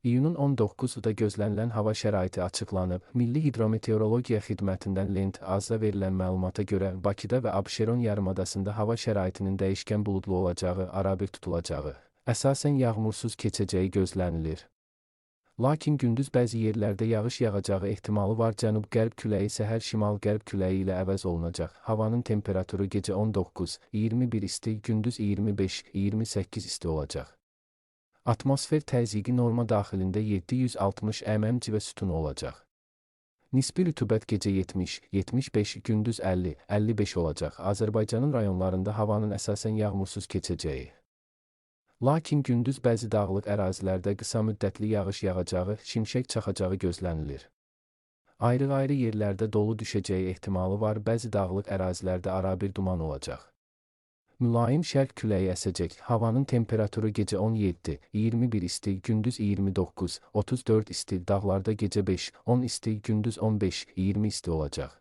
İyunun 19-da gözlənilən hava şəraiti açıqlanıb. Milli Hidrometeorologiya Xidmətindən Lent AZ-da verilən məlumata görə Bakıda və Abşeron yarımadasında hava şəraitinin dəyişkən buludlu olacağı, arabir tutulacağı, əsasən yağmursuz keçəcəyi gözlənilir. Lakin gündüz bəzi yerlərdə yağış yağacağı ehtimalı var. Cənub-qərb küləyi səhər şimal-qərb küləyi ilə əvəz olunacaq. Havanın temperaturu gecə 19-21 isti, gündüz 25-28 isti olacaq. Atmosfer təzyiqi norma daxilində 760 mm civə sütunu olacaq. Nisbi rütubət gecə 70-75, gündüz 50-55 olacaq. Azərbaycanın rayonlarında havanın əsasən yağmursuz keçəcəyi. Lakin gündüz bəzi dağlıq ərazilərdə qısa müddətli yağış yağacağı, şimşək çaxacağı gözlənilir. Ayrı-ayrı yerlərdə dolu düşəcəyi ehtimalı var. Bəzi dağlıq ərazilərdə arabir duman olacaq. Mülayim şərq küləyi əsəcək. Havanın temperaturu gecə 17-21 isti, gündüz 29-34 isti, dağlarda gecə 5-10 isti, gündüz 15-20 isti olacaq.